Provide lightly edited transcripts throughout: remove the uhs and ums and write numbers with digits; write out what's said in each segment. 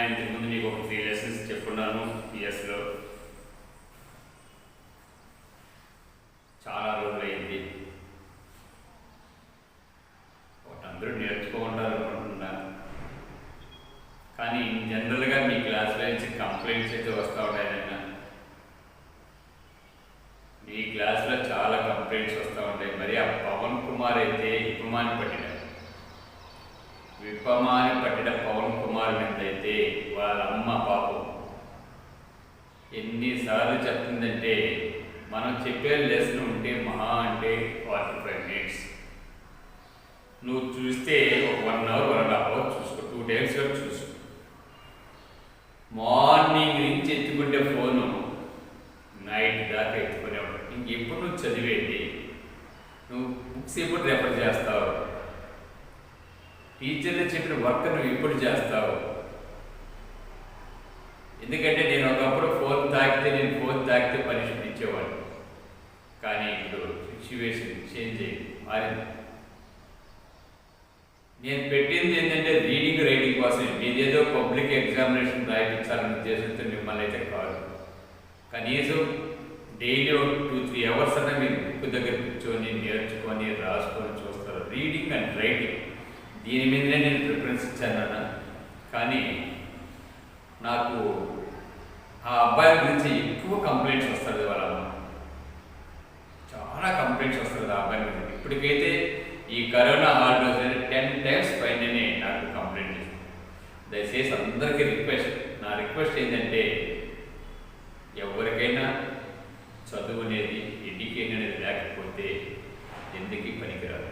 ఇంతకుముందు మీకు ఒక 3 లెసన్స్ చెప్పున్నాను. పిఎస్లో చాలా రోజులైంది. ఒకటి అందరూ నేర్చుకుంటారు అనుకుంటున్నాను. కానీ జనరల్గా మీ క్లాస్లో నుంచి కంప్లైంట్స్ అయితే వస్తూ ఉంటాయన్న. మీ క్లాస్లో చాలా కంప్లైంట్స్ వస్తూ ఉంటాయి. మరి ఆ పవన్ కుమార్ అయితే విప్పమాని పట్టిన పవన్ కుమార్ మీద అయితే వాళ్ళ అమ్మ పాపం ఎన్నిసార్లు చెప్తుందంటే, మనం చెప్పే లెసన్ ఉంటే మహా అంటే 45 మినిట్స్, నువ్వు చూస్తే ఒక 1 అవర్ 1.5 అవర్ చూసుకో, 2 టైమ్స్ చూసుకో. మార్నింగ్ నుంచి ఎత్తుకుంటే ఫోను నైట్ దాకా ఎత్తుకునేవాడు. ఇంకెప్పుడు నువ్వు చదివేది? నువ్వు బుక్స్ ఎప్పుడు రెఫర్ చేస్తావు? టీచర్లు చెప్పిన వర్క్ నువ్వు ఎప్పుడు చేస్తావు? ఎందుకంటే నేను ఒకప్పుడు ఫోన్ తాకితే పనిష్మెంట్ ఇచ్చేవాడు. కానీ ఇప్పుడు సిచ్యువేషన్ చేంజ్ అయ్యి మారింది. నేను పెట్టింది ఏంటంటే రీడింగ్ రైటింగ్ కోసమే. మీదేదో పబ్లిక్ ఎగ్జామినేషన్ రాయించాలనే ఉద్దేశంతో మిమ్మల్ని అయితే కాదు. కనీసం డైలీ ఒక 2-3 అవర్స్ అన్నా మీరు బుక్ దగ్గర కూర్చొని నేర్చుకొని రాసుకొని చూస్తారు. రీడింగ్ అండ్ రైటింగ్ దీని మీదనే నేను ప్రిఫరెన్స్ ఇచ్చానన్న. కానీ నాకు ఆ అబ్బాయి గురించి ఎక్కువ కంప్లైంట్స్ వస్తుంది. వాళ్ళ చాలా కంప్లైంట్స్ వస్తుంది ఆ అబ్బాయి మీద. ఇప్పటికైతే ఈ కరోనా హాలిడేస్ 10 టైమ్స్ పైననే నాకు కంప్లైంట్ చేస్తుంది. దయచేసి అందరికీ నా రిక్వెస్ట్ ఏంటంటే, ఎవరికైనా చదువు అనేది ఎడ్యుకేషన్ అనేది లేకపోతే ఎందుకు పనికిరాదు.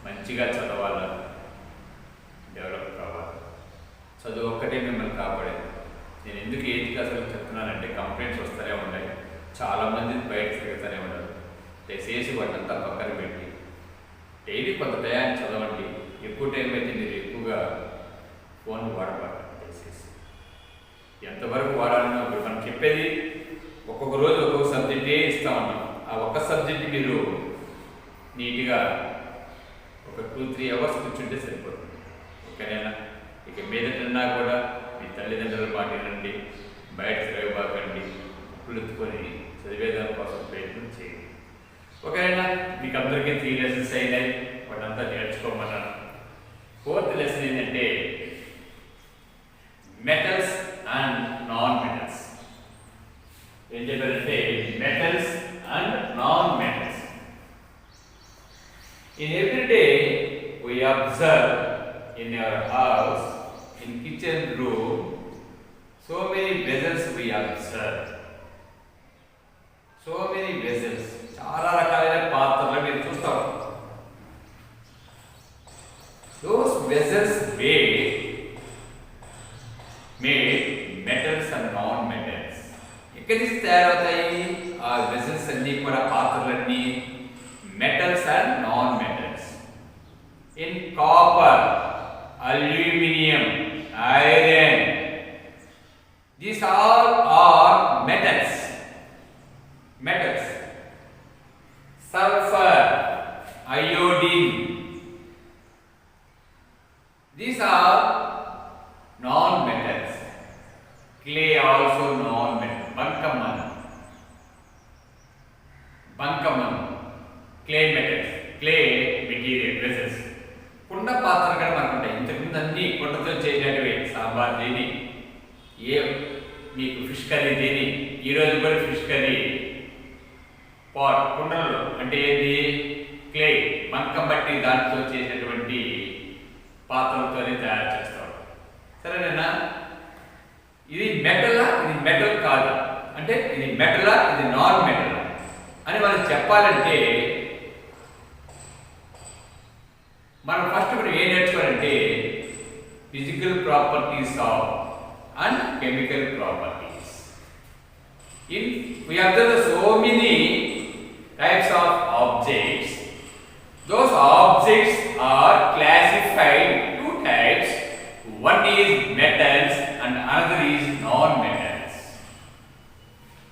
మంచిగా చదవాలా, డెవలప్ కావాలి. చదువు ఒక్కటే మిమ్మల్ని కాపాడేది. నేను ఎందుకు ఏది అసలు చెప్తున్నానంటే, కంప్లైంట్స్ వస్తూనే ఉన్నాయి, చాలామంది బయట తిరుగుతూనే ఉన్నారు. దయచేసి వాటినంతా పక్కన పెట్టి డైలీ కొంత టయాన్ని చదవండి. ఎక్కువ టైం అయితే మీరు ఎక్కువగా ఫోన్ వాడబాకండి. దయచేసి ఎంతవరకు వాడాలన్నా మనం చెప్పేది ఒక్కొక్క రోజు ఒక్కొక్క సబ్జెక్టే ఇస్తా ఉన్నాం. ఆ ఒక్క సబ్జెక్ట్ మీరు నీట్గా ఒక 2-3 అవర్స్ కూర్చుంటే సరిపోతుంది. ఓకేనా? ఇక మీదటన్నా కూడా మీ తల్లిదండ్రుల మాట వినండి, బయట తిరగబాకండి, బుక్కులు ఎత్తుకొని చదివేదాని కోసం ప్రయత్నం చేయండి. ఓకేనా? మీకు అందరికీ 3 లెసన్స్ అయినాయి, వాటంతా నేర్చుకోమన్నాను. 4th లెసన్ ఏంటంటే మెటల్స్ అండ్ నాన్ మెటల్స్. ఏం చెప్పారంటే metals and non metals. In every day we observe in our house, in kitchen room, so many vessels we observe. So many vessels. చాలా రకాలైన పాత్రలు మీరు చూస్తారు. Those vessels made metals and non-metals. ఎక్కడి నుంచి తయారవుతాయి ఆ వెసల్స్ అన్నీ కూడా, పాత్రలన్నీ? Metals and non metals. In copper, aluminium, iron, these all are metals. Sulphur, iodine, these are non metals. Clay also non metal. బంకమన్ను clay metals, clay material vessels. కుండ పాత్రలు కూడా మనకు ఉంటాయి. ఇంతకుముందు అన్ని కుండతో చేసినవి. సాంబార్ దేని, మీకు ఫిష్ కర్రీ దేని, ఈరోజు కూడా ఫిష్ కర్రీ పాట్ కుండలు అంటే ఏంటి? క్లే, బంకం బట్టి దాంట్లో చేసినటువంటి పాత్రలతోనే తయారు చేస్తాడు. సరేనా? ఇది మెటలా, ఇది మెటల్ కాదా అంటే, ఇది మెటలా, ఇది నాన్ మెటలా అని మనం చెప్పాలంటే, మనం ఫస్ట్ ఇప్పుడు ఏం నేర్చుకోవాలంటే physical properties of and chemical properties. We observe so many types of objects. Those objects are classified 2 types. One is metals and another is non-metals.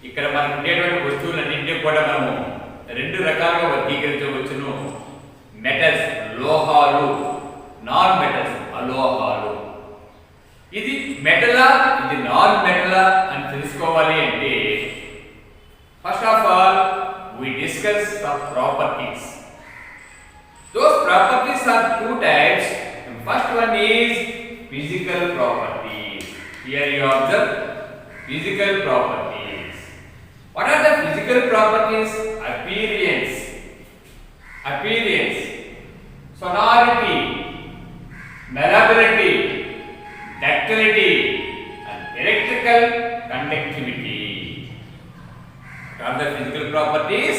ఇక్కడ మనకు ఉండేటువంటి వస్తువులన్నింటినీ కూడా మనము 2 రకాలుగా వర్గీకరించవచ్చును. మెటల్స్ లోహాలు, నాన్ మెటల్స్ అలోహాలు. ఇది మెటలా ఇది నాన్ మెటలా అని తెలుసుకోవాలి అంటే first of all we discuss some properties. Those properties are two types. The first one is physical properties. Here you observe physical properties. What are the physical properties? Appearance, sonority, malleability, ductility, and electrical conductivity. What are the physical properties?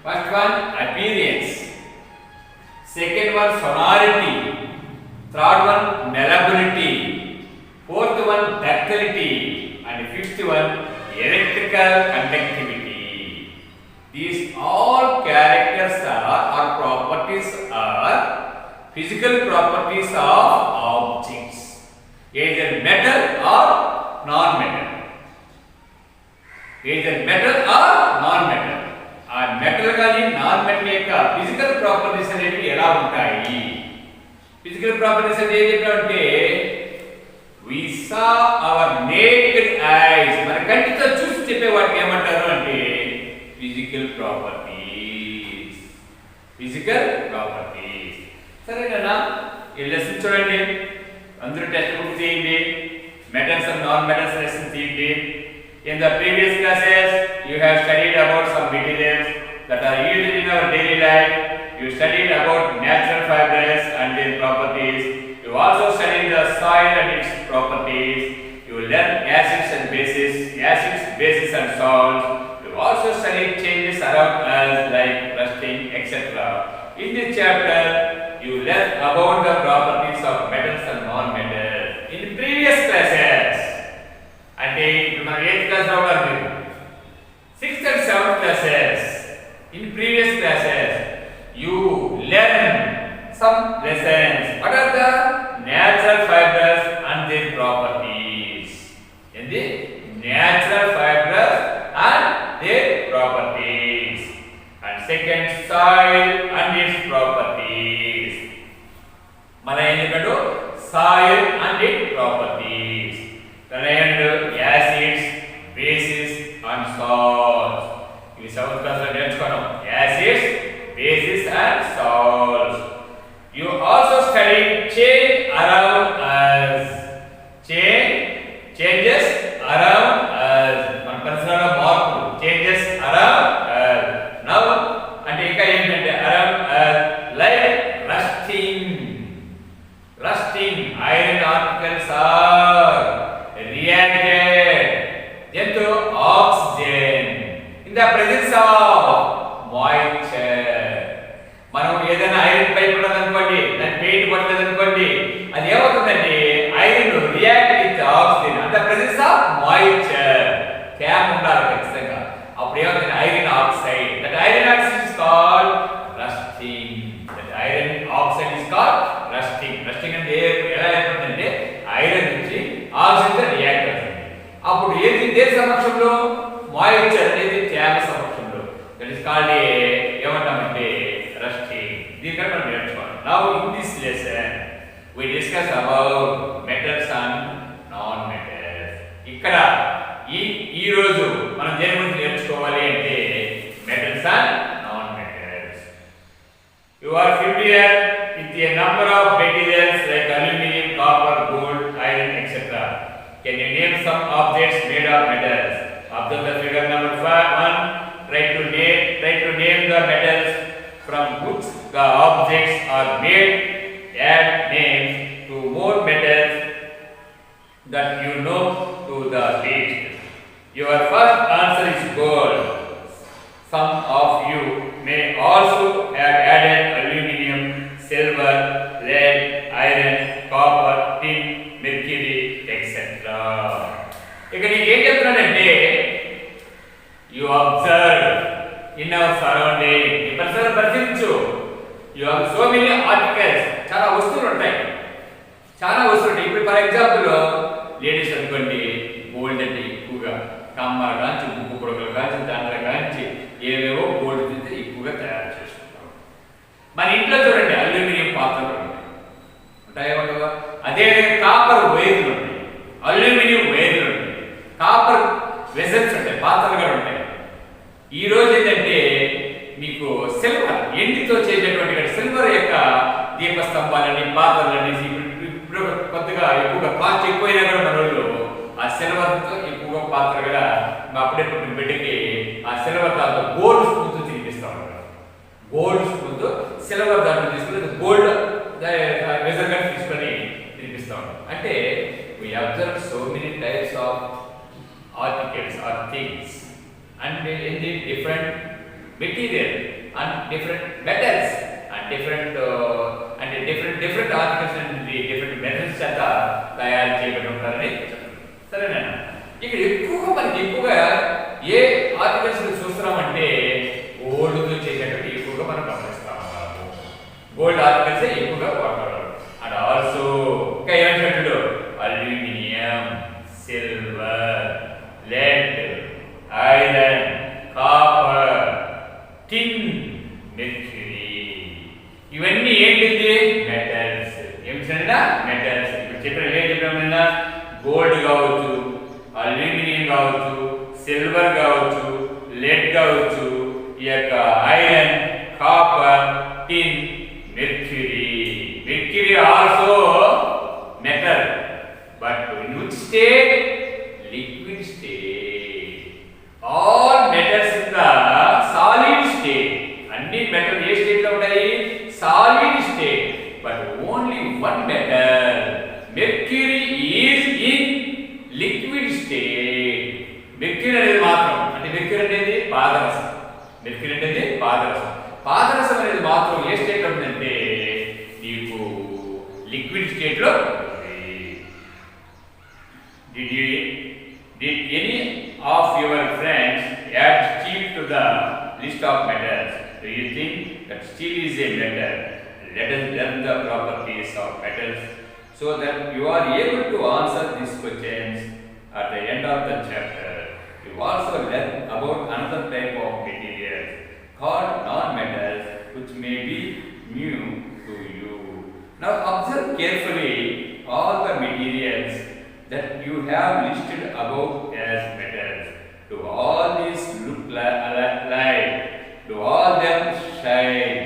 First one, appearance. Second one, sonority. Third one, malleability. Fourth one, ductility. And fifth one, electrical conductivity. These all characters or properties are physical properties of objects, either metal or non-metal. Either metal or non-metal. ఆ metal కానీ non metal యొక్క physical properties అనేవి ఎలా ఉంటాయి? Physical properties అంటే ఏం చెప్పామంటే we saw our naked eyes, మన కంటితో చూసి చెప్పే వాటిని ఏమంటారు అంటే ఫిజికల్ ప్రాపర్టీస్. సరేనా? ఈ లెసన్ చూడండి, అందరూ టెక్స్ట్ బుక్ తీయండి, metals and non metals lesson తీయండి. In the previous classes, you have studied about some materials that are used in our daily life. You studied about natural fibers and their properties. You also studied the soil and its properties. You learned acids and bases and salts. You also studied changes around us like rusting, etc. In this chapter, you learned about the properties of metals and non-metals. In the previous classes, అంటే ఇప్పుడు మనం 8th class లో ఉన్నారు, మీరు 6th and 7th classes. In previous classes you learn some lessons. What are the natural fibers and their properties? In the natural fibers and their properties. And second, soil and its properties. మన ఏం చెప్పాడు? soil and its properties. And acids, bases and salts. ఇవి 7th class లో నేర్చుకున్నాం. Acids, bases and salts. You also studied change around us. Changes around us. మన పరిసరాల మార్పులు, changes around us. Now అంటే ఇంకా ఏంటంటే around us, like rusting. Iron particles are reacted into oxygen in the presence of moisture. మనం ఏదైనా iron pipe ఉన్నదనుకోండి, దాని paint పట్టలేదు అనుకోండి, అది ఏమవుతుందంటే iron react with oxygen and the presence of moisture. Cap ఉండాలి ఖచ్చితంగా. అప్పుడు ఏమవుతుంది? Iron oxide. That iron oxide is called rusting. Rusting అంటే ఎలా ఏర్పడుతుందంటే ఐరన్ నుంచి ఆక్సిజన్ రియాక్ట్ అవుతుంది. అప్పుడు ఏది దేని సమక్షంలో? మాయిశ్చర్ అనేది తేమ సమక్షంలో. దట్ ఇస్ కాల్డ్ ఏమంటామంటే రస్టింగ్. దీనికన్నా మనం నేర్చుకోవాలి. Now in this lesson we discuss about metals and non metals. ఇక్కడ ఈ రోజు మనం దేని గురించి నేర్చుకోవాలి అంటే metals and non metals. You are familiar with a number of materials like aluminum, copper, gold, iron, etc. Can you name some objects made of metals? Observe the figure number 1. Try to name the metals from which the objects are made. Add names to more metals that you know to the list. Your first answer is gold. Some of you may also have added aluminum, silver, lead, iron, copper, tin, mercury, etc. ఇక నీకు ఏం చెప్తున్నానంటే you observe in our surrounding. ఈ పరిసరాలు పరిశీలించు. You have so many articles. చాలా వస్తువులు ఉంటాయి. ఇప్పుడు ఫర్ ఎగ్జాంపుల్ లేడీస్ అనుకోండి, గోల్డ్ అంటే ఎక్కువగా కమ్మర కాంచి, ముక్కు పొడకలు కాంచి, దండల కాంచి ఏవేవో గోల్డ్ తీసి ఎక్కువగా తయారు చేసుకుంటారు. మన ఇంట్లో చూడండి అల్యూమినియం పాత్రలు ఉంటాయి. కదా. అదే కాపర్ వైర్లు ఉంటాయి, అల్యూమినియం వైర్లు ఉంటాయి, కాపర్ వెజల్స్ ఉంటాయి, పాత్రలు కూడా ఉంటాయి. ఈ రోజు ఏంటంటే మీకు సిల్వర్, ఎండితో చేసేటువంటి సిల్వర్ యొక్క దీపస్తంభాలని, పాత్రలని ఇప్పుడు కొత్తగా ఎక్కువగా కాస్ట్ ఎక్కువైనా కూడా మన వాళ్ళు ఆ సిల్వర్తో ఎక్కువగా పాత్ర కూడా అప్పుడే పుట్టిన బిడ్డకి ఆ సిల్వర్ దాంట్లో గోల్డ్ స్పూన్తో తినిపిస్తూ ఉంటారు. గోల్డ్ స్పూన్తో సిల్వర్ దాంట్లో తీసుకుని గోల్డ్ మెజర్గా తీసుకొని తినిపిస్తూ ఉంటారు. అంటే we observe so many types of articles or things and in the different material and different metals and different articles and the different metals చేత తయారు చేయబడి ఉంటారని చెప్తున్నారు. సరేనా? ఇక్కడ ఎక్కువగా ఏ ఆర్టికల్స్ చూస్తున్నామంటే గోల్డ్తో చేసేటువంటి ఎక్కువగా మనం గమనిస్తాము. గోల్డ్ ఆర్టికల్స్ ఎక్కువగా వాడతారు. అండ్ ఆల్సో ఇంకా ఏమంటాడు aluminium, silver, lead, iron, copper, tin, mercury. ఇవన్నీ ఏంటిది? మెటల్స్. ఏమిటంటే మెటల్స్. ఇప్పుడు చెప్పిన గోల్డ్ కావచ్చు, అల్యూమినియం కావచ్చు, సిల్వర్ కావచ్చు, లెడ్ కావచ్చు, ఈ యొక్క iron, copper, tin, mercury. Mercury also metal, but in which state? Liquid state. All metals in the solid state. అన్ని మెటల్ ఏ స్టేట్ లో ఉంటాయి? Solid state. But only one metal mercury is in liquid state. Mercury అనేది మాత్రం, అంటే mercury అనేది పాదరసం. Mercury అనేది పాదరసం. పాదరసం అనేది మాత్రం ఏ స్టేట్ లో ఉందంటే నీకు లిక్విడ్ స్టేట్ లో ఉంటుంది. Did any of your friends add steel to the list of metals? Do you think that steel is a metal? Let us learn the properties of metals so that you are able to answer these questions at the end of the chapter. You also learn about another type of materials called non-metals, which may be new to you. Now observe carefully all the materials that you have listed above as metals. Do all these look like? Do all them shine?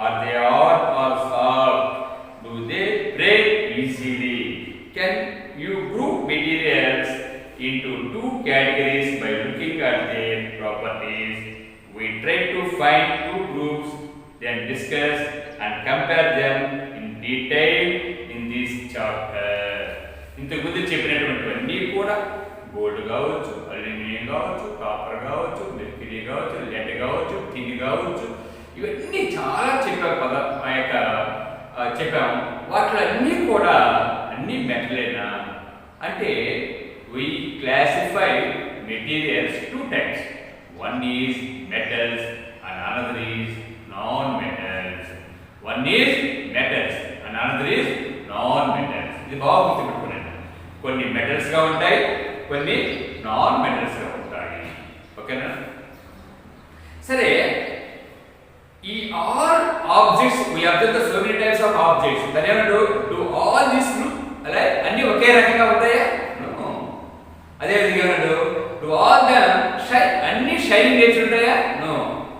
Are they hard or soft? Do they break easily? Can you group materials into two categories by looking at their properties? We try to find two groups, then discuss and compare them in detail in this chapter. ఇంతకుముందు చెప్పినటువంటివన్నీ కూడా gold కావచ్చు, aluminium కావచ్చు, copper కావచ్చు, mercury కావచ్చు, lead కావచ్చు, టిన్ కావచ్చు, ఇవన్నీ చాలా చెప్పాము. వాటిలో అన్నీ కూడా అన్ని మెటలేనా అంటే we classify materials two types. One is metals and another is non-metals. One is metals and another is non-metals. ఇది బాగా గుర్తుపెట్టుకోండి. కొన్ని మెటల్స్ గా ఉంటాయి, కొన్ని నాన్ మెటల్స్ గా ఉంటాయి. ఓకేనా? సరే, ఈ all objects we observe the so many types of objects. దాని ఏమంటారు? Do all these look alike? అన్ని ఒకే రకంగా ఉంటాయా? No. అదే విధంగా ఏమంటారు? Do all them shine? అన్ని షైనింగ్ చేసి ఉంటాయా? No.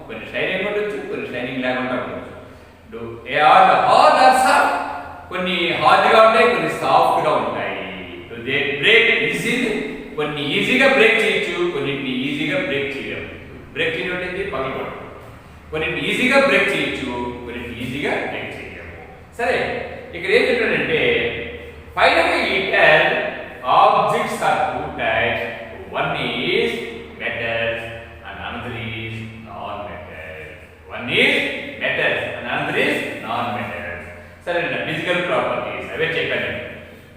కొన్ని షైనింగ్ ఉండొచ్చు, కొన్ని షైనింగ్ లేకుండా ఉండొచ్చు. Do they are hard or soft? కొన్ని హార్డ్ గా ఉంటాయి, కొన్ని సాఫ్ట్ గా ఉంటాయి. They break easily. కొన్ని ఈజీగా బ్రేక్ చేయొచ్చు, కొన్నిటిని ఈజీగా బ్రేక్ చేయలేము. బ్రేక్ చేయడం అంటే పగిలిపోవడం. కొన్నిటిని ఈజీగా బ్రేక్ చేయొచ్చు, కొన్నిటిని ఈజీగా బ్రేక్ చేయలేము. సరే, ఇక్కడ ఏం చెప్పాడంటే ఫైనల్లీ ఈ tell objects are two types. One is metals and another is non metals. One is metals and another is non metals. సరే, ఫిజికల్ ప్రాపర్టీస్ అవే చెప్పాను.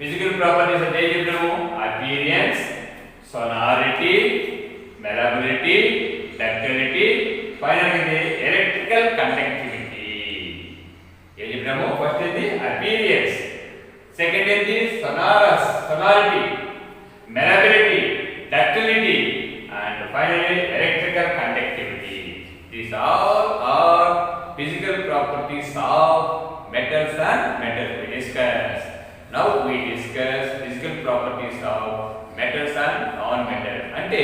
ఫిజికల్ ప్రాపర్టీస్ అంటే ఏం చెప్పాము? Appearance, sonority, malleability, ductility, final electrical conductivity. ఏం చెప్పాము? First ఏంటి? Appearance. Second ఏంటి? Sonority, malleability, ductility and finally electrical conductivity. These all are physical properties of metals and metals we discussed. Now we discuss physical properties of metals and non-metals. అంటే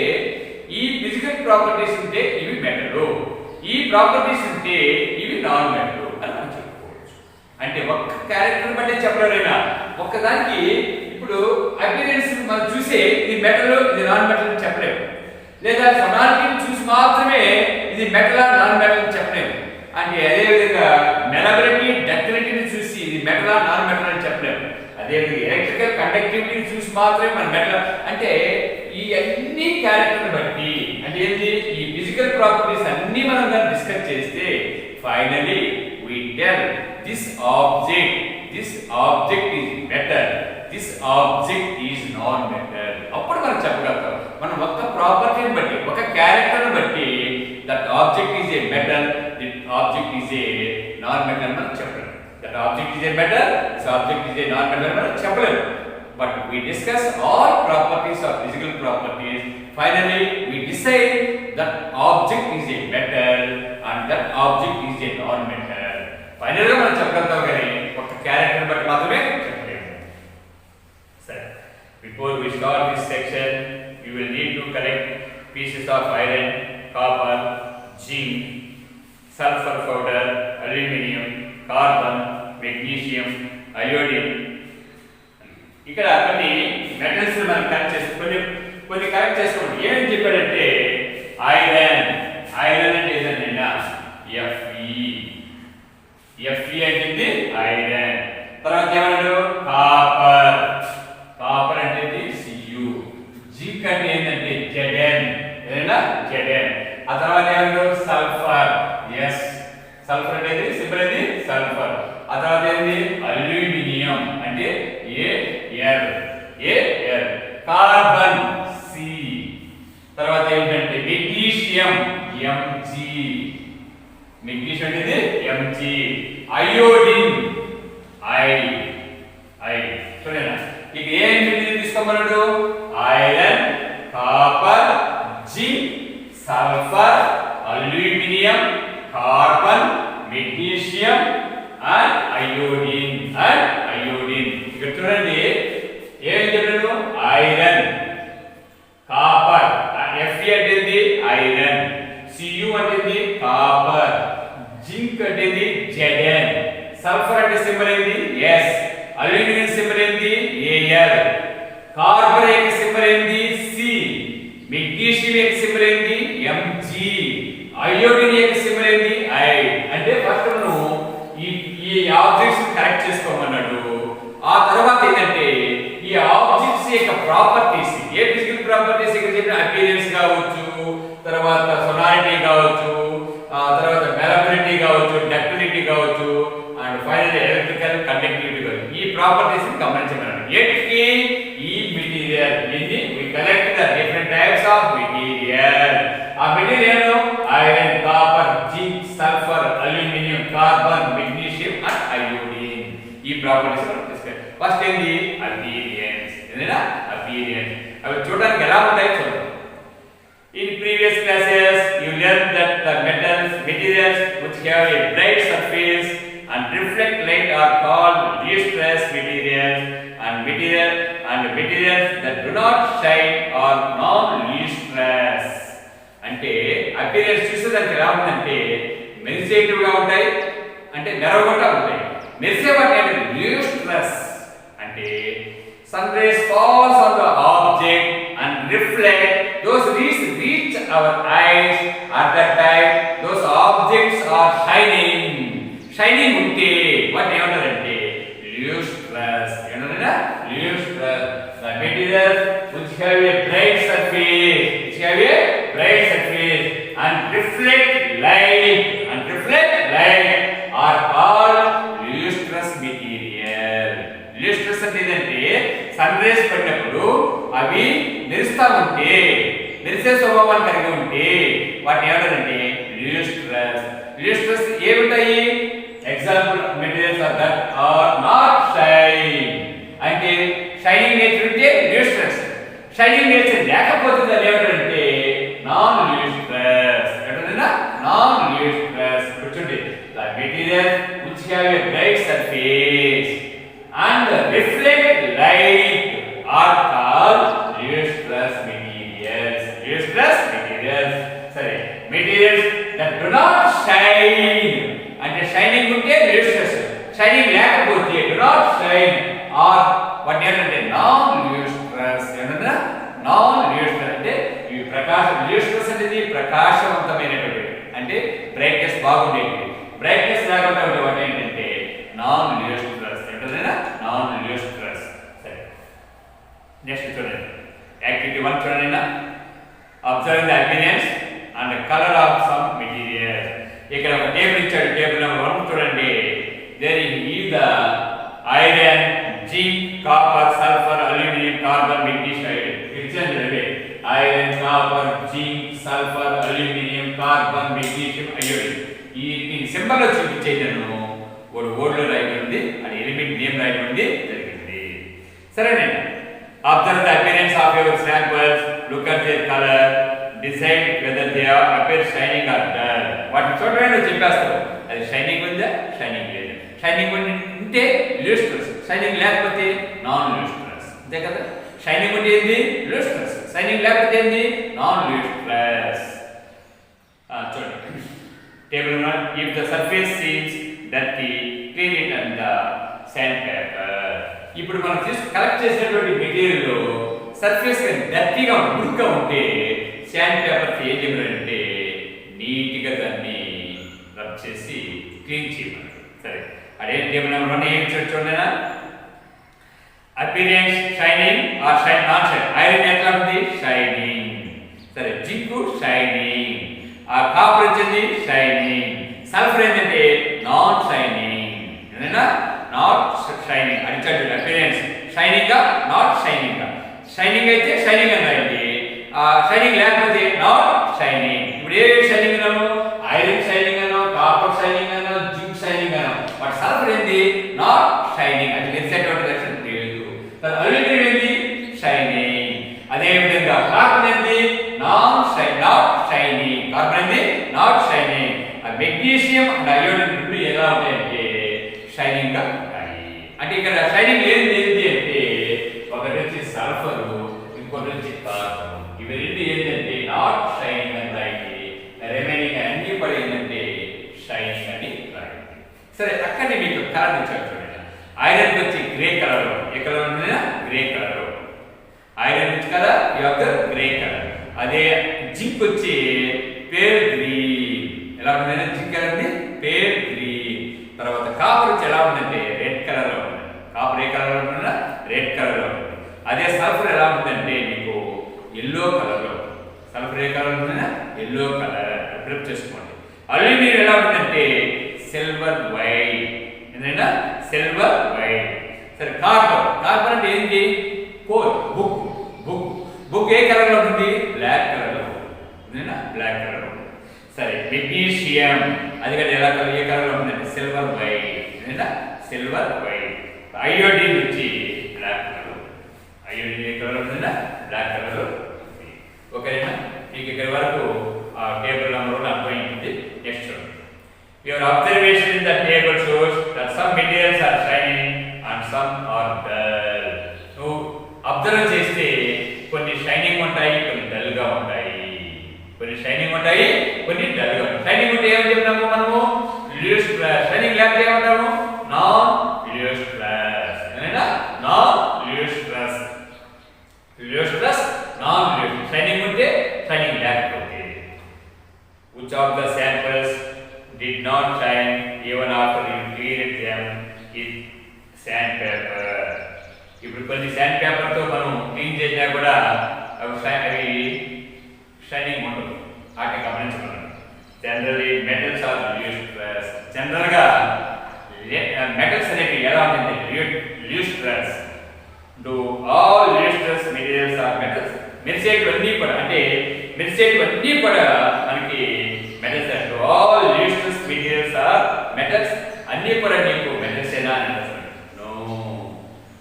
ఈ physical properties ఉంటే ఇవి metal, ఈ properties ఉంటే ఇవి non metal అని మనం చెప్పుకోవచ్చు. అంటే ఒక్క క్యారెక్టర్ బట్టి చెప్పలేరైనా ఒక్కదానికి ఇప్పుడు అపియరెన్స్ మనం చూసే ఇది మెటల్ ఇది నాన్ మెటల్ అని చెప్పలేము, లేదా సొనాలిటీని చూసి మాత్రమే ఇది మెటల్ నాన్ మెటల్ అని చెప్పలేము. అంటే అదేవిధంగా మెలబిలిటీ డక్టిలిటీని చూసి ఇది మెటల్ నాన్ మెటల్ అని చెప్పలేము. అదేవిధంగా ఎలక్ట్రికల్ కండక్టివిటీని చూసి మాత్రమే మన మెటల్ అంటే ఈ అన్ని క్యారెక్టర్ని బట్టి అంటే ఏంటి ఈ ఫిజికల్ ప్రాపర్టీస్ అన్ని మనం దాన్ని డిస్కస్ చేస్తే finally we tell this object is metal, this object is non metal. అప్పుడు మనం చెప్పగలుగుతాం మనం మొత్తం ప్రాపర్టీని బట్టి ఒక క్యారెక్టర్ని బట్టి that object is a metal, that object is a non metal మనం చెప్పలేం. That object is a metal, this object is a non metal మనం చెప్పలేం. But we discuss all properties of physical properties. Finally, we decide that object is a metal and that object is a non-metal. Finally, మనం చెప్పగలుగుతాం కానీ ఒక character బట్టి మాత్రమే చెప్పలేము. సరే, before we start this section, you will need to collect pieces of iron, copper, zinc, sulfur powder, aluminum, carbon, magnesium, iodine. ఇక్కడ కొన్ని మెటల్స్ మనం కనెక్ట్ చేసి కొన్ని కనెక్ట్ చేసుకోండి. ఏమని చెప్పాడంటే ఐరన్ అంటే ఏదండి ఎఫ్ఈ అంటే ఐరన్. తర్వాత ఏమన్నాడు కాపర్ అంటే సియు. జింక్ అంటే ఏంటంటే జెడెన్ ఏదైనా జెడెన్. ఆ తర్వాత ఏమన్నాడు సల్ఫర్ సల్ఫర్ అనేది సింబల్ ఏది సల్ఫర్. ఆ తర్వాత ఏంది అల్యూమినియం అంటే ఏర్ కార్బన్ సి. తర్వాత ఏంటంటే మెగ్నీషియం మెగ్నీషియం అనేది ఎంజి. అయోడిన్ ఐ చూడనా ఇక ఏం తీసుకోమన్నాడు iron copper zinc sulphur aluminium carbon magnesium and iodine ఇక్కడ చూడండి ఏం చెప్పాడు ఐరన్ కాపర్ ఎఫ్ఈ అంటే ఐరన్, సియు అంటే కాపర్, జింక్ అంటే జెడెన్, సల్ఫర్ అంటే సింబల్ ఏంది ఎస్, అల్యూమినియం సింబల్ ఏంది ఏఆర్, కార్బన్ యొక్క సింబల్ ఏంది సి, మెగ్నీషియం యొక్క సింబల్ ఏంది ఎంజి, అయోడిన్ యొక్క సింబల్ ఏంది ఐ. అంటే ఫస్ట్ మనం ఈ ఆబ్జెక్ట్స్ కరెక్ట్ చేసుకోమన్నాడు. ఆ తర్వాత ఏంటంటే ఈ ఆబ్జెక్ట్స్ యొక్క ప్రాపర్టీస్ ఏ ఫిజికల్ ప్రాపర్టీస్ ఇక్కడ చెప్పిన అపియరెన్స్ కావచ్చు, తర్వాత సొనాలిటీ కావచ్చు, తర్వాత మెలబిలిటీ కావచ్చు, డక్టిలిటీ కావచ్చు అండ్ ఫైనల్ ఎలక్ట్రికల్ కండక్టివిటీ కావచ్చు. ఈ ప్రాపర్టీస్ ని గమనించమన్నాడు. ఏంటి ఈ మెటీరియల్ ఇది we collect the different types of material. ఆ material iron copper zinc sulphur aluminium carbon magnesium and iodine. ఈ ప్రాపర్టీస్ ఫస్ట్ ఏంది అపియరెన్స్ ఏదైనా అపియరెన్స్ అవి చూడడానికి ఎలా ఉంటాయి చూడండి. In previous classes you learned that the materials which have a bright surface and reflect light are called lustrous materials and materials that do not shine are non-lustrous. అంటే appearance చూసేదానికి ఎలా ఉందంటే మెరిసేటివ్ గా ఉంటాయి అంటే మెరవకుండా ఉంటాయి. మెరిసే వాటి అంటే lustrous అంటే sun rays falls on the object and reflect those rays reach our eyes at that time those objects are shining ఉంటే వాట్ ఏమంటారంటే lustrous. ఏమంటారా lustrous the materials which have a bright surface and reflect light are called lustrous material. lustrous అంటే ఏంటంటే sun rays పడినప్పుడు అవి మెరిసే స్వభావాన్ని కలిగి ఉంటే వాటిని ఏమంటారంటే lustrous ఏముంటాయి example materials are that are not shine అంటే షైనింగ్ నేచర్ ఉంటే lustrous, షైనింగ్ నేచర్ లేకపోతే అది ఏమంటారంటే నాన్ lustrous. చూడండి the material which have a bright surface and reflect light are called lustrous materials. Lustrous materials. Sorry, materials that do not shine. అంటే shining ఉంటే lustrous, shining లేకపోతే do not shine or what ఏంటంటే non lustrous. ఏమన్నా non lustrous అంటే ఈ ప్రకాశం, lustrous అనేది ప్రకాశవంతమైనటువంటి అంటే brightness బాగుండేది. బ్రైట్నెస్ లేకుండా ఉండేవాటి ఏంటంటే నాన్ lustrous. ఏంటంటే నాన్ lustrous. సరే, నెక్స్ట్ చూడండి, యాక్టివిటీ 1 చూడండి. Observe the appearance and colour of some material. ఇక్కడ ఒక టేబుల్ ఇచ్చాడు, టేబుల్ నెంబర్ 1 చూడండి. There is the iron, zinc, copper, sulphur, aluminium, carbon, magnesium. ఇచ్చాడు iron, copper, zinc, sulphur, aluminium, carbon, magnesium, iodine. ఈ symbol లో చూపించేదాను ఒక వర్డ్ లో రాయబడింది, అది ఎలిమెంట్ నేమ్ రాయబడింది జరిగింది. సరేనండి. Observe the appearance of your samples, look at their colour, decide whether they are appear shining or dull. వాటిని చూడగానే చెప్పేస్తారు అది షైనింగ్ ఉందా, షైనింగ్ లేదు. షైనింగ్ ఉంటే lustrous, షైనింగ్ లేకపోతే నాన్ lustrous. అంతే కదా. షైనింగ్ ఉంటే ఏంది lustrous, షైనింగ్ లేకపోతే ఏంది నాన్ lustrous. చూడండి table 1. If the surface seems dirty, clean it and the sand paper. ఇప్పుడు మనం కలెక్ట్ చేసినటువంటి మెటీరియల్ సర్ఫేస్ డర్టీగా మురుగ్గా ఉంటే శాండ్ పేపర్ ఏం చేయమంటే నీట్గా దాన్ని రబ్ చేసి క్లీన్ చేయమని. సరే, అదే టేబుల్ నెంబర్ 1 ఏం చూడండి. Appearance shining or shine not shine. Iron ఎట్లా ఉంది, షైనింగ్. సరే, జింక్ షైనింగ్, ఆ కాపర్ వచ్చింది షైనింగ్. సల్ఫర్ ఏంటంటే నాట్ షైనింగ్. ఏదైనా నాట్ షైనింగ్ అని చూడండి. అపియరెన్స్ షైనింగ్ గా నాట్ షైనింగ్ గా. షైనింగ్ అయితే షైనింగ్ అని రాయండి, షైనింగ్ లేకపోతే నాట్ షైనింగ్. ఇప్పుడు ఏ షైనింగ్ అన్నాము, ఐరన్ షైనింగ్ అన్నా, కాపర్ షైనింగ్ అన్నా, జింక్ షైనింగ్ అన్నా. బట్ సల్ఫర్ ఏంది నాట్ షైనింగ్, అది తెలిసేటువంటి లక్షణం లేదు. అల్యూమినియం ఏంది షైనింగ్. అదే విధంగా కార్బన్ ఏంది నాట్ షైనింగ్. కార్బన్ ఏంది not shining. Magnesium and iodine రెండు ఎలా ఉంటాయంటే షైనింగ్ గా ఉంటాయి. అంటే ఇక్కడ షైనింగ్ ఏంది అంటే ఒకటి వచ్చి సల్ఫర్, ఇంకొకటి వచ్చి కార్బన్. ఇవి రెండు ఏంటంటే నాట్ షైనింగ్ అని రాయండి, రిమైనింగ్ అన్ని కూడా ఏంటంటే షైనింగ్ అని రాయండి. సరే, అక్కడనే మీకు కలర్ ఇచ్చారు చూడండి. ఐరన్ వచ్చి గ్రే కలర్. ఏ కలర్ ఉంటుందా, గ్రే కలర్. ఐరన్ వచ్చి కదా ఈ యొక్క గ్రే కలర్. అదే జింక్ వచ్చి పేల్ గ్రీన్. ఎలా ఉంటుందంటే జింక్ అనేది పేల్ గ్రీన్. తర్వాత కాపర్ వచ్చి ఎలా ఉందంటే రెడ్ కలర్ లో ఉంటుంది. కాపర్ ఏ కలర్ లో ఉంటుందా, రెడ్ కలర్ లో ఉంటుంది. అదే సల్ఫర్ ఎలా ఉంటుందంటే మీకు ఎల్లో కలర్ లో ఉంటుంది. సల్ఫర్ ఏ కలర్ ఉంటుందా, ఎల్లో కలర్. ప్రిప్ చేసుకోండి. అల్యూమినియం ఎలా ఉంటుందంటే సిల్వర్ వైట్. ఏంటంటే సిల్వర్ వైట్. సరే, కార్బన్. కార్బన్ అంటే ఏంటి, కోల్. బుక్ బుక్ బుక్ ఏ కలర్ లో ఉంటుంది, బ్లాక్ కలర్ లో ఉంటుంది. బ్లాక్ కలర్ లో ఉంటుంది. సరే, మెగ్నీషియం అది కదా ఎలా కలర్, ఏ కలర్ లో ఉంటుందంటే సిల్వర్ వైట్. ఏంటంటే సిల్వర్ వైట్. అయోడిన్ వచ్చి బ్లాక్ కలర్ లో. అయోడిన్ ఏ కలర్ ఉంటుందా, బ్లాక్ కలర్ లో ఉంటుంది. ఓకేనా. మీకు ఇక్కడ వరకు ఆ టేబుల్ నెంబర్ 1 అర్థమైంది. Next your observation in the table shows that some materials are shining and some are dull. So observe చేస్తే కొన్ని షైనింగ్ ఉంటాయి, కొన్ని డల్ గా ఉంటాయి. కొన్ని షైనింగ్ ఉంటాయి, కొన్ని డల్ గా ఉంటాయి. షైనింగ్ ఉంటే ఏమని చెప్తాము మనము, lustrous. షైనింగ్ లేకపోతే ఏమంటాము, నాన్ lustrous. ఏనా non lustrous. lustrous non lustrous. Shining ఉంటే, షైనింగ్ లేకపోతే. Which of the samples did not shine even after you cleared them with sandpaper? ఇప్పుడు కొన్ని శాండ్ పేపర్ తో మనం క్లీన్ చేసినా కూడా అవి షైనింగ్ ఉండదు. వాటిని గమనించమన్నాడు. Generally metals are lustrous. General గా మెటల్స్ అనేవి ఎలా ఉంటుంది, lustrous. Do all lustrous materials are metals? మెరిసేటివన్నీ కూడా అంటే మెరిసేటివన్నీ కూడా మనకి మెటల్స్. అంటూ all lustrous materials are metals. అన్నీ కూడా నీకు మెటల్స్ ఏనా అని అంటారు. నో.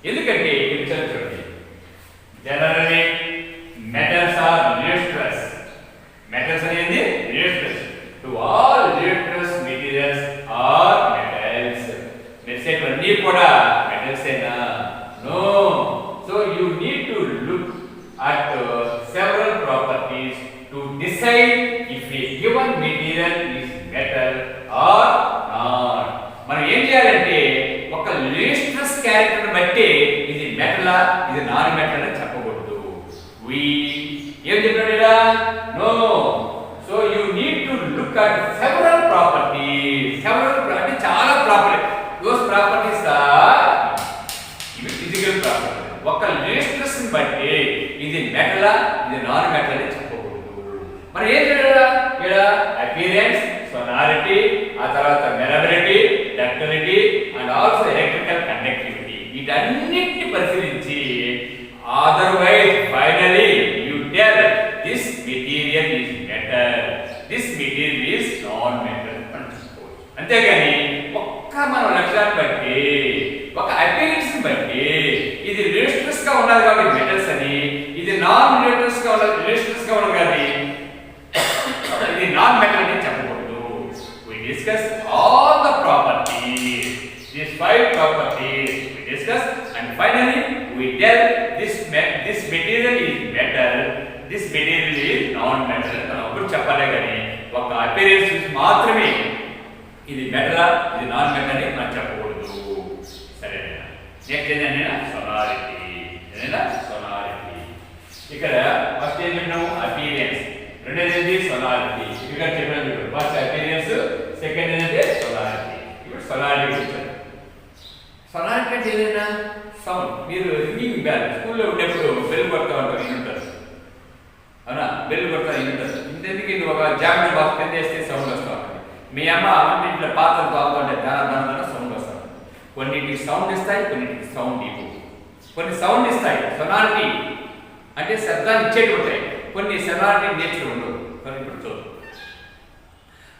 ఎందుకంటే ఇక్కడ చూడండి, generally metals are lustrous. Metals అనేది lustrous. To all lustrous materials are metals. మెరిసేటివన్నీ కూడా మెటల్స్ ఏనా మెటల్ ఇది నాన్ మెటల్ అని చెప్పకూడదు. ఏం చెప్పాడు ఇలా? No. So you need to look at several properties. అంటే చాలా ప్రాపర్టీ. దోస్ ప్రాపర్టీస్ ఇవి ఫిజికల్ ప్రాపర్టీ. ఒక రిలేషన్స్ ని బట్టి ఇది మెటల్ ఇది నాన్ మెటల్ అని చెప్పకూడదు. మరి ఏం చేయాలి? ఇక్కడ అపియరెన్స్, సోనారిటీ, ఆ తర్వాత malleability, ductility and also electrical conductivity వీటన్నిటిని పరిశీలించి otherwise finally you tell this material is metal, this material is non metal అని చెప్పుకోవచ్చు. అంతేగాని ఒక్క మన లక్ష్యాన్ని బట్టి ఒక అపియరెన్స్ ని బట్టి ఇది రిలేషన్స్ గా ఉండాలి కాబట్టి మెటల్స్ అని, ఇది నాన్ రిలేషన్స్ గా ఉండాలి రిలేషన్స్ గా ఉండాలి కానీ ఇది నాన్ మెటల్ అని చెప్పకూడదు. We discuss all the properties, these 5 properties we discuss, and finally we tell this material is metal, this material is non metal అని అప్పుడు చెప్పాలి కానీ ఒక అపియరెన్స్ మాత్రమే ఇది మెటల్ ఇది నాన్ మెటల్ అని మనం చెప్పకూడదు. సరేనా? నెక్స్ట్ ఏంటంటే సోనారిటీ. ఏదైనా సోనారిటీ ఇక్కడ ఫస్ట్ ఏం చెప్పినాము? అపియరెన్స్. రెండోది సోనారిటీ. ఇక్కడ చెప్పినాము ఫస్ట్ అపియరెన్స్, సెకండ్ ఏంటంటే సోనారిటీ. ఇప్పుడు సోనారిటీ వచ్చారు. సోనారిటీ అంటే ఏదైనా సౌండ్. మీరు రింగింగ్ బెల్ స్కూల్లో ఉండేప్పుడు బెల్ కొడతా ఉంటారు, వింటారు. అవునా? బెల్ కొడతా వింటారు. ఇంతెందుకు ఇది ఒక జామెట్రీ బాక్స్ కింద వేస్తే సౌండ్ వస్తూ ఉంటుంది. మీ అమ్మ ఇంట్లో పాత్రలు తాగుతుంటే దాన సౌండ్ వస్తుంది. కొన్నిటికి సౌండ్ ఇస్తాయి, కొన్నిటికి సౌండ్ ఇవ్వు. కొన్ని సౌండ్ ఇస్తాయి సోనారిటీ అంటే శబ్దాన్ని ఇచ్చేటి ఉంటాయి, కొన్ని సోనారిటీ నేచర్ ఉండవు. కొన్ని ఇప్పుడు చూద్దాం.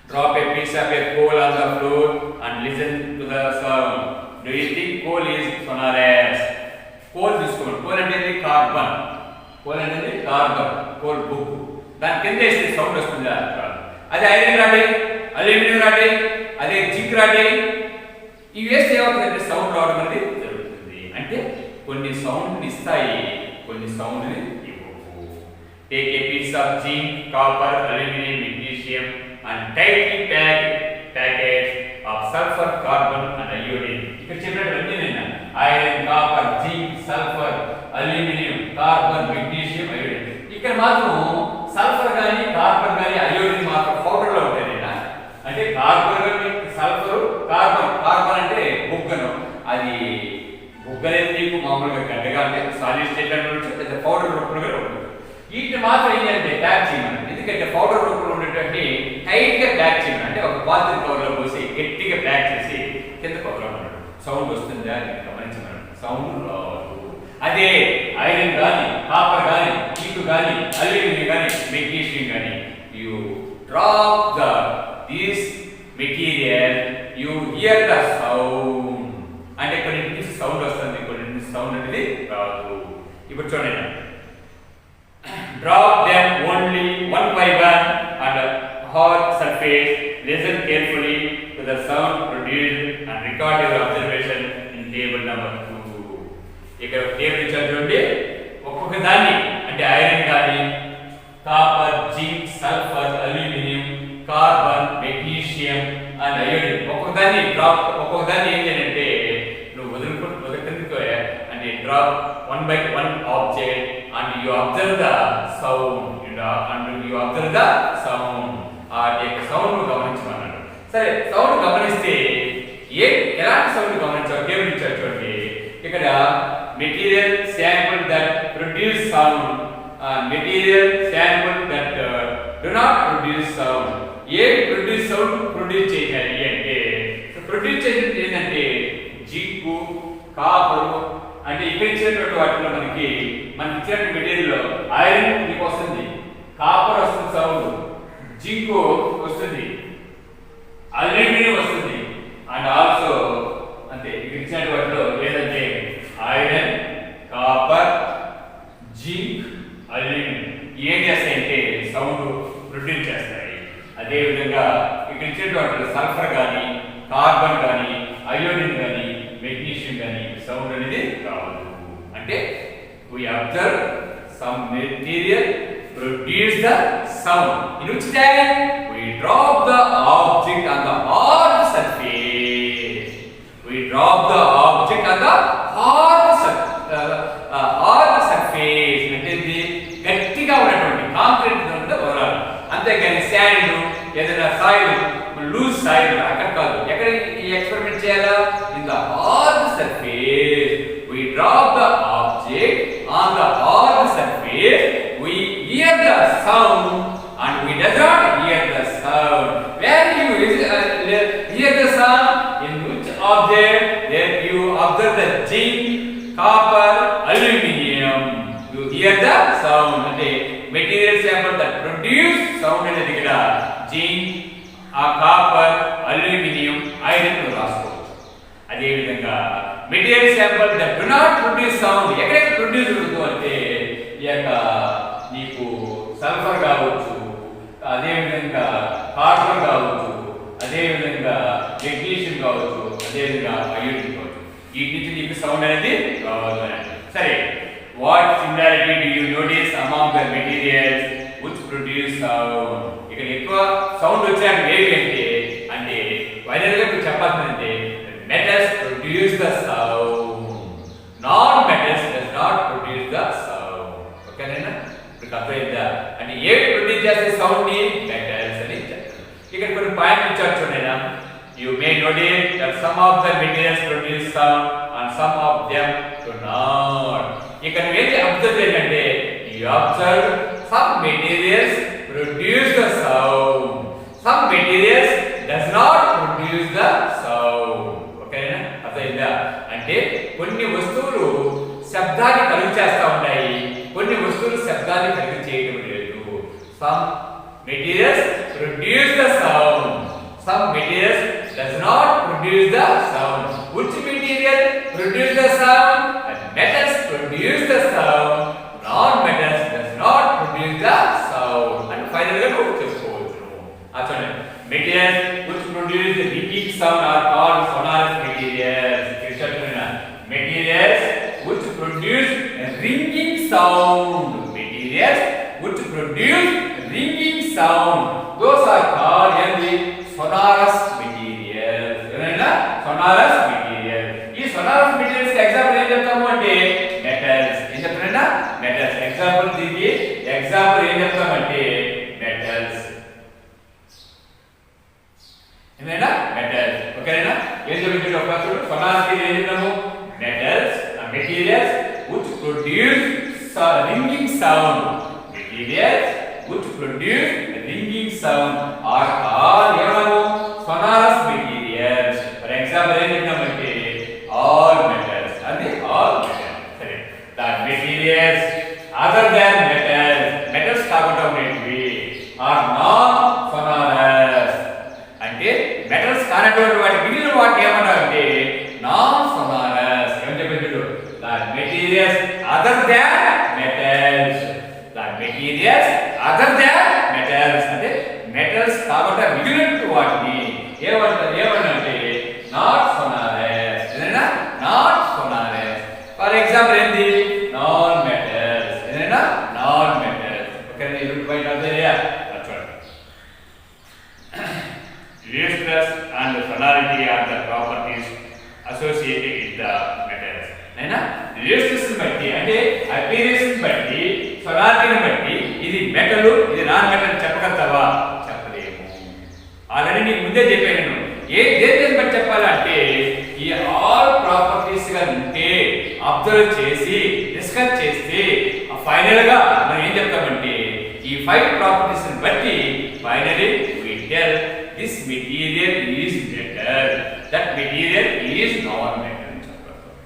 Drop a piece of a coal on the floor and listen to the sound. Do you think coal is sonorous? Coal తీసుకోండి. కోల్ అంటే కార్బన్. కోల్ అంటే కార్బన్. Coal book. దాని కింద వేస్తే సౌండ్ వస్తుంది. అదే ఐరన్ రాడే, అల్యూమినియం రాడే, అదే జింక్ రాడే, ఇవి వేస్తే ఏమవుతుందంటే సౌండ్ రావడం అనేది జరుగుతుంది. అంటే కొన్ని సౌండ్ని ఇస్తాయి, కొన్ని సౌండ్ని ఇవ్వవు. Take a piece of zinc, copper, aluminium, magnesium and tightly packet of sulphur, carbon and iodine. ఇక్కడ చెప్పినటువంటి iron, copper, zinc, sulphur, aluminium, carbon, magnesium, iodine. ఇక్కడ మాత్రం సల్ఫర్ కానీ కార్బన్ కానీ అయోడిన్ మాత్రం పౌడర్లో ఉంటాయి. అంటే కార్బన్, సల్ఫర్, కార్బన్ అంటే బుగ్గను. అది బుగ్గనేది నీకు మామూలుగా గడ్డగా అంటే సాలిడ్ స్టేట్ అంటే పౌడర్ రూపంలో ఉంటుంది. వీటిని మాత్రం ఏంటంటే ప్యాక్ చేయమని. ఎందుకంటే పౌడర్ రూపంలో ఉండేటువంటి టైట్ గా ప్యాక్ చేయమని. అంటే ఒక పాత్ర కవర్లో పోసి గట్టిగా ప్యాక్ చేసి కింద కవర్లో ఉన్నాడు. సౌండ్ వస్తుందా అని గమనించమన్నాడు. సౌండ్ రాదు. అదే ఐరన్ కానీ, కాపర్ కానీ, జింక్ కానీ, అల్యూమినియం కానీ, మెగ్నీషియం కానీ you drop this material you hear the sound. అంటే కొన్ని సౌండ్ వస్తుంది, కొన్ని సౌండ్ అనేది రాదు. ఇప్పుడు చూడండి. Drop them only one by one on a hard surface. Listen carefully to the sound produced and record your observation in table number 2. ఇక్కడ table ఇచ్చారు చూడండి. ఒక్కొక్క దాన్ని అంటే ఐరన్ కానీ, copper, zinc, sulphur, aluminium, carbon, magnesium and iodine ఒక్కొక్కదాన్ని ఏం చేయాలంటే నువ్వు వదులుకుంటూ అంటే drop one by one object and you observe the sound ఆ సౌండ్ గమనించమన్నాడు. సరే, సౌండ్ గమనిస్తే ఎలాంటి సౌండ్ గమనించావు? టేబుల్ ఇచ్చారు చూడండి. ఇక్కడ material sample that produce sound, material sample that do not produce sound. A produce sound produce చేయాలి అంటే ప్రొడ్యూస్ చేసేది ఏంటంటే జింకు, కాపరు. అంటే ఇక్కడ ఇచ్చినటువంటి వాటిలో మనకి ఇచ్చినటువంటి మెటీరియల్లో ఐరన్ మీకు వస్తుంది, కాపర్ వస్తుంది సౌండ్, జింకు వస్తుంది, అల్యూమినియం వస్తుంది అండ్ ఆల్సో అంతే. ఇక్కడ ఇచ్చినటువంటి వాటిలో ఏంటంటే ఐరన్, కాపర్, జింక్, అల్యూమినియం ఏం చేస్తాయంటే సౌండ్ ప్రొడ్యూస్ చేస్తాయి. అదేవిధంగా ఇక్కడ ఇచ్చేటువంటి సల్ఫర్ కానీ, కార్బన్ కానీ, అయోడిన్ కానీ, మెగ్నీషియం కానీ సౌండ్ అనేది రాదు. అంటే we observe some material produce the sound. In which time we drop the object on the hard surface. We drop the object on the hard ఏదైనా సాయిల్ లూజ్ సాయిల్ అక్కడ కాదు, ఎక్కడ ఈ ఎక్స్పెరిమెంట్ చేయాలా? In the hard surface we drop the object on the hard surface, we hear the sound and we does not hear the sound. Where you hear the sound? In which object? There you observe the zinc, copper, aluminum. You hear the sound. అంటే material sample that produce sound అనేది ఇక్కడ zinc, copper, aluminum, iron రాసుకోవచ్చు. అదే విధంగా material sample that do not produce sound ఎక్కడెక్కడ produce అవుతుందో అంటే ఈ యొక్క నీకు సల్ఫర్ కావచ్చు, అదే విధంగా కార్బన్ కావచ్చు, అదే విధంగా మెగ్నీషియం కావచ్చు, అదే విధంగా అయోడిన్ కావచ్చు. వీటి నుంచి నీకు సౌండ్ అనేది రావాలి అని. సరే, what similarity do you notice among the materials which produce sound? ఇక్కడ ఎక్కువ సౌండ్ వచ్చాక ఏవి అంటే ఫైనల్ గా చెప్పాల్సిందంటే metals produce the sound, non-metals does not produce the sound. Okay na? ఇప్పుడు అర్థమైందా? అంటే ఏవి ప్రొడ్యూస్ చేసే సౌండ్ ని మెటల్స్ అని చెప్తారు. ఇక్కడ కొన్ని పాయింట్లు ఇచ్చారు చూడండి. You may notice that some of the materials produce sound and some of them do not. ఇక్కడ నువ్వేంటి అబ్జర్వ్ చేయాలంటే you observe some materials produce the sound, some materials does not produce the sound. ఓకేనా? అర్థమైందా? అంటే కొన్ని వస్తువులు శబ్దాన్ని కలుగు చేస్తూ ఉంటాయి, కొన్ని వస్తువులు శబ్దాన్ని కలుగు చేయడం లేదు. Some materials produce the sound, some materials does not produce the sound. Which material produce the sound? Metals produce the sound, non metals does not produce the sound అని ఫైనల్ గా నువ్వు చెప్పుకోవచ్చు. చూడండి, materials which produce the ringing sound are called sonorous materials. Materials which produce a ringing sound, materials which produce ringing sound, those are called sonorous materials. ఏమైనా sonorous materials. ఈ sonorous materials example ఏం చెప్తాము అంటే metals. ఏం చెప్తారన్నా? metals. Example దీనికి example ఏం చెప్తామంటే metals. ఏమైనా మెటల్స్. ఓకేనా? ఏం చెప్పింది ఒకసారి సొనారిటీ ఏం చెప్తాము? Metals materials which produce ringing sound, materials which produce ringing sound are called ఏమన్నాము? sonorous materials. For example ఏం చెప్తామంటే all metals. అది all metals. సరే, the materials other than metals, metals కాకుండా ఉండేవి are non sonorous. అంటే మెటల్స్ కానటువంటి వాటి మిగిలిన వాటి ఏమన్నారంటే నాన్ సోనారస్. ఏం చెప్పారు? The materials other than metals, the materials other than metals అంటే మెటల్స్ కాకుండా మిగిలిన వాటిని ఏమన్నారంటే నాట్ సోనారస్. ఏదైనా నాట్ సోనారస్. ఫర్ ఎగ్జాంపుల్ ఏంటి? Non metals. ఏదైనా నాన్ మెటల్స్. ఓకే, ఈ రూట్ బయట అదేయా చూడండి. Lustrous and sonority are the properties associated with the metals. అయినా lustrous బట్టి అంటే appearance బట్టి, sonority బట్టి ఇది మెటల్ ఇది నాన్ మెటల్ చెప్పగలుగుతావా? చెప్పలేము. ఆల్రెడీ నీకు ముందే చెప్పాను. దేని బట్టి చెప్పాలంటే ఈ ఆల్ ప్రాపర్టీస్ గా ఉంటే అబ్జర్వ్ చేసి డిస్కస్ చేస్తే ఫైనల్ గా మనం ఏం చెప్తామంటే ఈ 5 ప్రాపర్టీస్ బట్టి finally we tell this material is metal, that material is non-metal.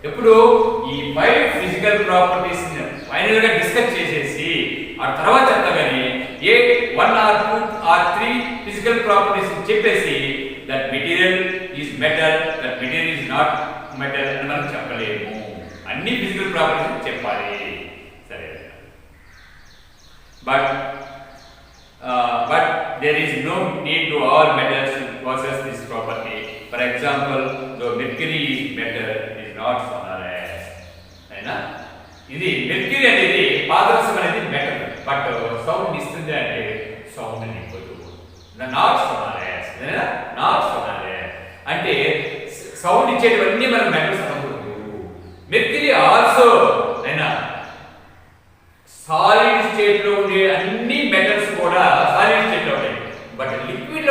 ఇప్పుడు ఈ 5 ఫిజికల్ ప్రాపర్టీస్ ఫైనల్ గా డిస్కస్ చేసేసి ఆ తర్వాత చెప్తాగానే 1 or 2 or 3 ఫిజికల్ ప్రాపర్టీస్ చెప్పేసి that material is metal, that material is not metal అని మనం చెప్పలేము. అన్ని ఫిజికల్ ప్రాపర్టీస్ చెప్పాలి. సరే, but there is no need to all metals to possess this property. For example, the mercury is metal, it is not sonorous. అయినా ఇది mercury అనేది పాదరసం అనేది మెటల్, బట్ సౌండ్ ఇస్తుంది అంటే సౌండ్ ఇవ్వదు. Not sonorous. నాట్ సోనారస్ అంటే sound ఇచ్చేటివన్నీ మనం మెటల్స్ అనకూడదు. మెర్క్యూరీ ఆల్సో అయినా సాలిడ్ స్టేట్ లో ఉండే అన్ని మెటల్స్ కూడా సాలిడ్ స్టేట్ లో ఉంటాయి, బట్ లిక్విడ్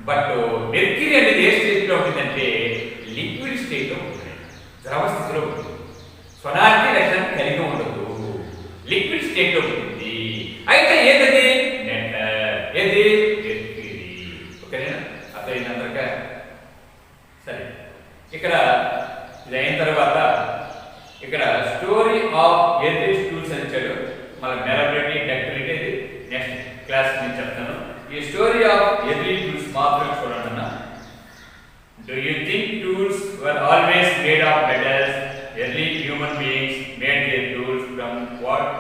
బట్ మెర్క్యూరీ అనేది ఏ స్టేట్లో ఉంటుందంటే లిక్విడ్ స్టేట్లో ఉంటుంది, ద్రవ స్థితిలో ఉంటుంది. స్వనార్థి లక్షణం కలిగి ఉండదు, లిక్విడ్ స్టేట్లో ఉంటుంది. అయితే ఏదది ఏది మెర్క్యూరీ. ఓకేనా? అర్థమైంది అందరికీ? సరే, ఇక్కడ ఇది అయిన తర్వాత ఇక్కడ స్టోరీ ఆఫ్ ఎర్లీస్ టూల్స్ అని ఇచ్చాడు. మళ్ళీ మెరబిలిటీ డక్టిలిటీ ఇది నెక్స్ట్ క్లాస్ నేను చెప్తాను. ఈ స్టోరీ ఆఫ్ ఎర్లీ టూల్స్ మాత్రమే చూడండి అన్న. Do you think tools were always made of metals? Early human beings made their tools from what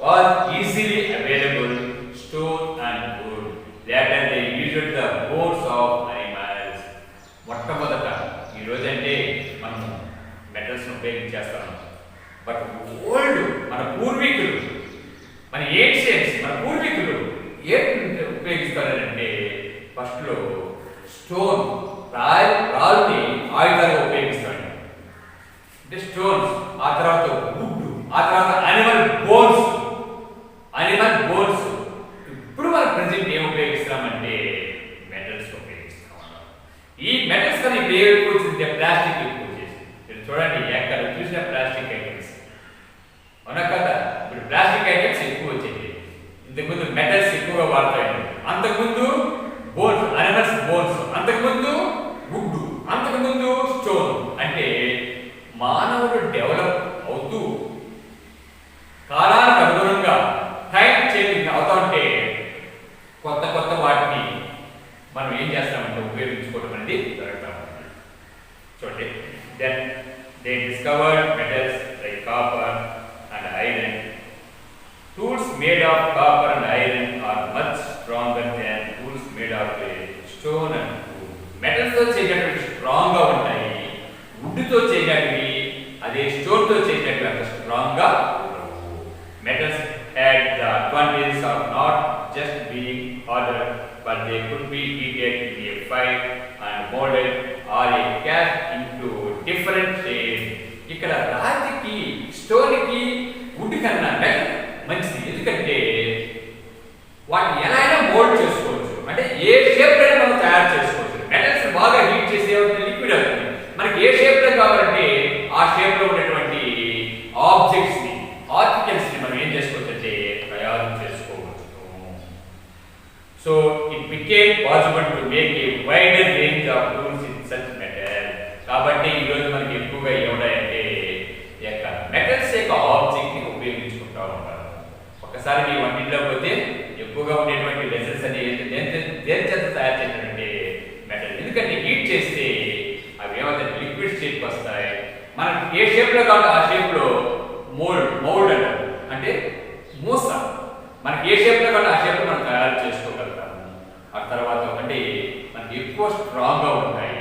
was easily available, stone and wood. Later they used the bones of animals. మొట్టమొదట ఈ రోజంటే మనం metals ఉపయోగించేస్తాం. But old మన పూర్వీకులు, మన ancients, మన పూర్వీకులు ఏంటి ఉపయోగిస్తారంటే ఫస్ట్లో స్టోన్ రాళ్ళని ఆయుధాలుగా ఉపయోగిస్తాడు. అంటే స్టోన్స్, ఆ తర్వాత వుడ్, ఆ తర్వాత అనిమల్ బోన్స్. ఇప్పుడు మనం ప్రజెంట్ ఏం ఉపయోగిస్తామంటే మెటల్స్ ఉపయోగిస్తాం. ఈ మెటల్స్ కానీ ఇప్పుడు ఏమి ఎక్కువ వచ్చిందంటే ప్లాస్టిక్ ఎక్కువ వచ్చేసి. మీరు చూడండి, ఎక్కడ చూసిన ప్లాస్టిక్ ఐటమ్స్, అవునా కదా? ఇప్పుడు ప్లాస్టిక్ ఐటమ్స్ ఎక్కువ వచ్చేది. ఇంతకుముందు మెటల్స్ ఎక్కువగా వాడతాయి. అంతకుముందు బోన్స్, అనిమల్స్ బోన్స్, అంతకుముందు వుడ్, అంతకుముందు స్టోన్. అంటే మానవుడు డెవలప్ అవుతూ కాలానికి అనుగుణంగా టైం చేంజ్ అవుతా ఉంటే కొత్త కొత్త వాటిని మనం ఏం చేస్తామంటే ఉపయోగించుకోవడం అనేది జరుగుతూ ఉంటుంది. చూడండి, then they discovered metals like copper and iron. Tools made of copper and iron are much stronger than tools made of stone and wood. Metals తో చేసేటవి స్ట్రాంగ్ గా ఉంటాయి, వుడ్ తో చేసేటవి అదే స్టోన్ తో చేసేటవి అంత స్ట్రాంగ్ గా ఉండవు. Metals had the advantage of not just being harder, but they could be heated in a fire and molded or a cast into different shapes. ఇక్కడ రాతికి, స్టోన్ కి, వుడ్ కన్నా మెటల్ మంచిది. ఎందుకంటే వాటిని ఎలా అయినా మోల్డ్ చేసుకోవచ్చు, అంటే ఏ షేప్ అయినా మనం తయారు చేసుకోవచ్చు. మెటల్స్ బాగా హీట్ చేసి లిక్విడ్ అవుతుంది. మనకి ఏ షేప్ లో కావాలంటే ఆ షేప్ లో ఉన్నటువంటి ఆబ్జెక్ట్స్ ని, ఆర్టికల్స్ ని మనం ఏం చేసుకోవచ్చు అంటే తయారు చేసుకోవచ్చు. So it became possible to make a wider range of tools in such metal. కాబట్టి ఈ రోజు మనకి ఎక్కువగా ఏమున్నాయంటే మెటల్స్ యొక్క ఆబ్జెక్ట్ ని ఉపయోగించుకుంటా ఉంటారు. ఒకసారి మీ వంటింట్లో పోతే ఎక్కువగా ఉండేటువంటి లెసన్స్ అని దేని చేత తయారు చేసినటువంటి మెటల్. ఎందుకంటే హీట్ చేస్తే అవి ఏమైతే లిక్విడ్ షేప్ వస్తాయి. మనం ఏ షేప్ లో కావాలి ఆ షేప్ లో మౌల్డ్ అంటారు, అంటే మూస. మనకి ఏ షేప్ లో కావాలి ఆ షేప్ లో మనం తయారు చేసుకోగలుగుతాము. ఆ తర్వాత అంటే మనకి ఎక్కువ స్ట్రాంగ్ గా ఉంటాయి.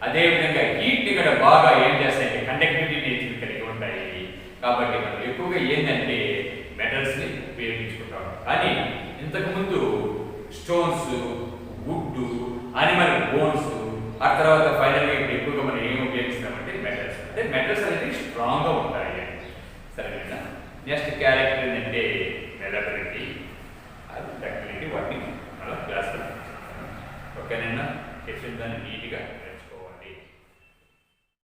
అదేవిధంగా హీట్ ఇక్కడ బాగా ఏం చేస్తాయంటే కండక్టివిటీ నేచర్ కలిగి ఉంటాయి. కాబట్టి మనం ఎక్కువగా ఏంటంటే మెటల్స్ ని ఉపయోగించుకుంటాం. కానీ ఇంతకు ముందు స్టోన్స్, వుడ్, అనిమల్ బోన్స్, ఆ తర్వాత ఫైనల్గా ఇప్పుడు ఎక్కువగా మనం ఏం ఉపయోగిస్తామంటే మెటల్స్. అంటే మెటల్స్ అనేది స్ట్రాంగ్ గా ఉంటాయి. సరేనా? నెక్స్ట్ క్యారెక్టర్ ఏంటంటే మెలబిలిటీ.